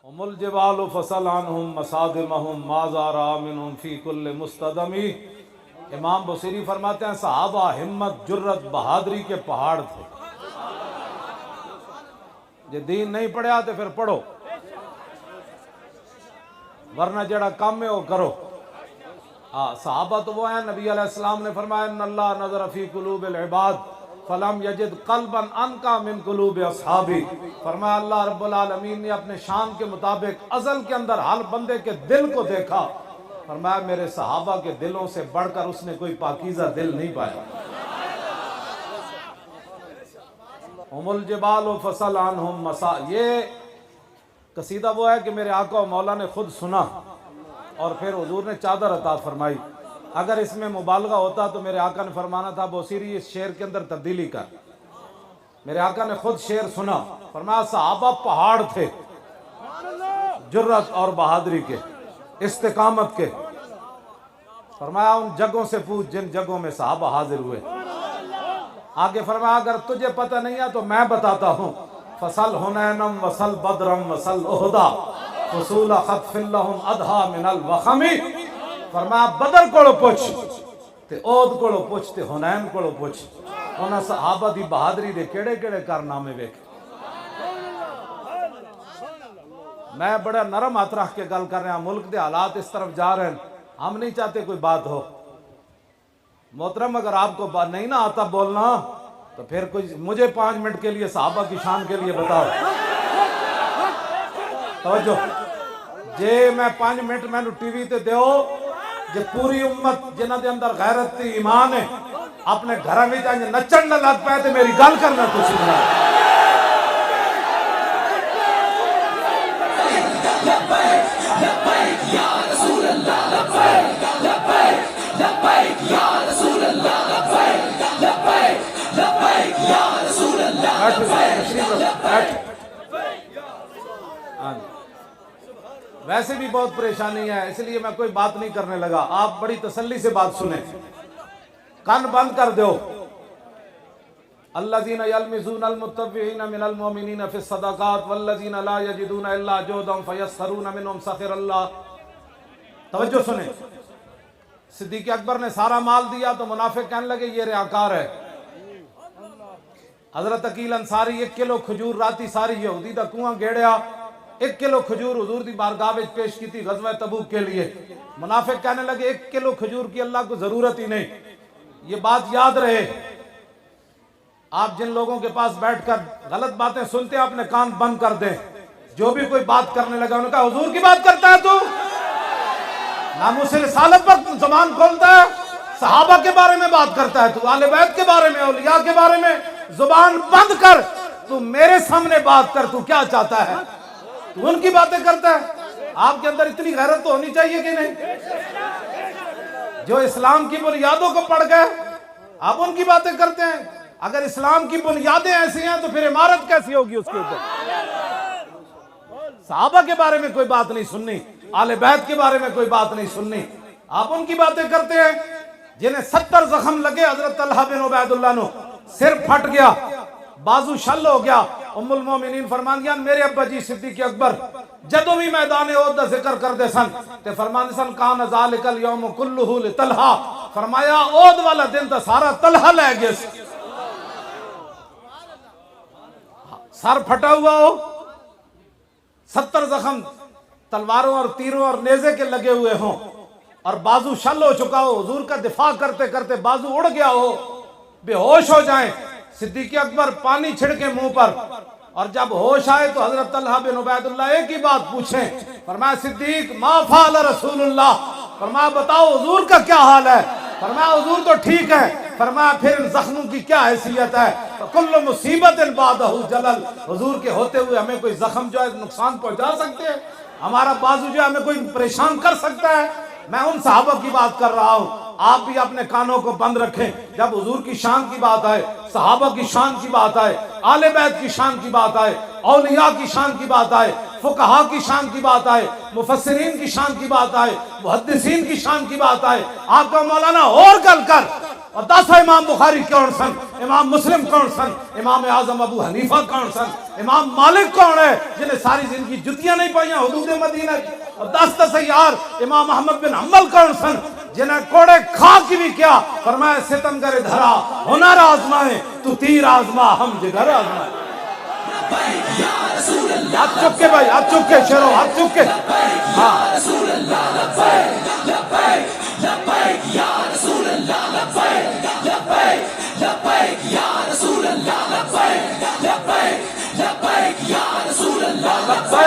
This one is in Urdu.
هم الجبال فسل عنهم مصادمهم ماذا رأى منهم في كل مستدمی۔ امام بصیری فرماتے ہیں صحابہ ہمت جرت بہادری کے پہاڑ تھے۔ جے دین نہیں پڑھیا تو پھر پڑھو، ورنہ جڑا کام ہے وہ کرو۔ صحابہ تو وہ ہیں، نبی علیہ السلام نے فرمایا ان اللہ نظر فی قلوب العباد فلم یجد قلبا انقا من قلوب اصحابی۔ فرمایا اللہ رب العالمین نے اپنے شان کے مطابق ازل کے اندر ہر بندے کے دل کو دیکھا، فرمایا میرے صحابہ کے دلوں سے بڑھ کر اس نے کوئی پاکیزہ دل نہیں پایا۔ ہم الجبال فسل عنہم مسا، یہ قصیدہ وہ ہے کہ میرے آقا و مولا نے خود سنا اور پھر حضور نے چادر عطا فرمائی۔ اگر اس میں مبالغہ ہوتا تو میرے آقا نے فرمانا تھا بوسیری اس شعر کے اندر تبدیلی کر۔ میرے آقا نے خود شعر سنا، فرمایا صحابہ پہاڑ تھے جرت اور بہادری کے، استقامت کے۔ فرمایا ان جگہوں سے پوچھ جن جگہوں میں صحابہ حاضر ہوئے۔ آگے فرمایا اگر تجھے پتہ نہیں ہے تو میں بتاتا ہوں، فصل حنینم وصل بدرم وصل احدا فصول خطف لہم ادھا من الوخمی۔ فرمایا بدر کوڑو پوچھ تے اود کوڑو پوچھ تے حنین کوڑو پوچھ، انہاں صحابہ دی بہادری دے کیڑے کیڑے کارنامے ویکھ۔ میں بڑا نرم ہاتھ رکھ کے گل کر رہے ہیں، ملک دے حالات اس طرف جا رہے ہیں، ہم نہیں چاہتے کوئی بات ہو۔ محترم اگر آپ کو نہیں نہ آتا بولنا تو پھر کوئی مجھے 5 منٹ کے لیے صحابہ کی شان کے لیے بتاؤ۔ توجہ جے میں 5 منٹ میں ٹی وی تے دیو جے پوری امت جنہ دے اندر غیرت تے ایمان ہے اپنے گھر میں جائیں نچن نہ لگ پائے تے میری گل کرنا تو سننا۔ ویسے بھی بہت پریشانی ہے، اس لیے میں کوئی بات نہیں کرنے لگا، آپ بڑی تسلی سے بات سنیں، کان بند کر دو۔ الذین یلمزون المتطوعین من المؤمنین فی الصدقات والذین لا یجدون الا جہدهم فیسخرون منهم سخر اللہ۔ توجہ سنیں، صدیق اکبر نے سارا مال دیا تو منافق کہنے لگے یہ ریاکار ہے۔ حضرت عقیل انصاری 1 کلو کھجور راتی ساری یہودی دا کنواں گیڑیا، 1 کلو کھجور حضور دی بارگاہ وچ پیش کی تھی غزوہ تبوک کے لیے۔ منافق کہنے لگے 1 کلو کھجور کی اللہ کو ضرورت ہی نہیں۔ یہ بات یاد رہے، آپ جن لوگوں کے پاس بیٹھ کر غلط باتیں سنتے ہیں اپنے کان بند کر دیں۔ جو بھی کوئی بات کرنے لگا انہوں نے کہا حضور کی بات کرتا ہے تو ناموس رسالت پر زبان کھولتا ہے، صحابہ کے بارے میں بات کرتا ہے تو، آل بیت کے بارے میں، اولیاء کے بارے میں، زبان بند کر، تو میرے سامنے بات کر، تو کیا چاہتا ہے؟ تو ان کی باتیں کرتا ہے۔ آپ کے اندر اتنی غیرت تو ہونی چاہیے کہ نہیں؟ جو اسلام کی بنیادوں کو پڑھ گئے آپ ان کی باتیں کرتے ہیں۔ اگر اسلام کی بنیادیں ایسی ہیں تو پھر عمارت کیسی ہوگی اس کے اوپر؟ صحابہ کے بارے میں کوئی بات نہیں سننی، آل بیت کے بارے میں کوئی بات نہیں سننی، آپ ان کی باتیں کرتے ہیں۔ جنہیں 70 زخم لگے، حضرت طلحہ بن عبید اللہ نو سر پھٹ گیا، بازو شل ہو گیا، ام المومنین فرماندیاں میرے ابا جی صدیق اکبر جدوں بھی میدان احد دا ذکر کردے سن تے فرماندے سن کان ذالک الیوم کلہ لطلحہ، فرمایا احد والا دن تا سارا طلحہ لے گیا، سر پھٹا ہوا ہو، 70 زخم تلواروں اور تیروں اور نیزے کے لگے ہوئے ہوں اور بازو شل ہو چکا ہو، حضور کا دفاع کرتے کرتے بازو اڑ گیا ہو، بے ہوش ہو جائیں، صدیق اکبر پانی چھڑکے منہ پر، اور جب ہوش آئے تو حضرت طلحہ بن عبید اللہ ایک ہی بات پوچھیں، فرمایا صدیق ما فعل رسول اللہ، فرمایا بتاؤ حضور کا کیا حال ہے؟ فرمایا حضور تو ٹھیک ہے۔ فرمایا پھر ان زخموں کی کیا حیثیت ہے؟ کل مصیبت بعدہ جلل، حضور کے ہوتے ہوئے ہمیں کوئی زخم جو ہے نقصان پہنچا سکتے ہیں؟ ہمارا بازو جو ہے ہمیں کوئی پریشان کر سکتا ہے؟ میں ان صحابہ کی بات کر رہا ہوں، آپ بھی اپنے کانوں کو بند رکھیں۔ جب حضور کی شان کی بات آئے، صحابہ کی شان کی بات آئے، آل بیت کی شان کی بات آئے، اولیاء کی شان کی بات آئے، فقہاء کی شان کی بات آئے، مفسرین کی شان کی بات آئے، محدثین کی شان کی بات آئے، آپ کا مولانا اور گل کر اور دس امام بخاری کون سن، امام مسلم کون سن، امام اعظم ابو حنیفہ کون سن، امام مالک کون ہے جنہیں ساری زندگی جتیاں نہیں پائیاں حدود مدینہ کی، اور دس یار امام احمد بن حنبل کون سن جنہیں کوڑے کھا کی بھی کیا، فرمایا ستم کرے دھرا ہنر آزمائے تو تیر آزما ہم جگر آزمائے۔ ہاتھ چک کے بھائی، ہاتھ چک کے شیرو، ہاتھ چک کے، ہاں لبیک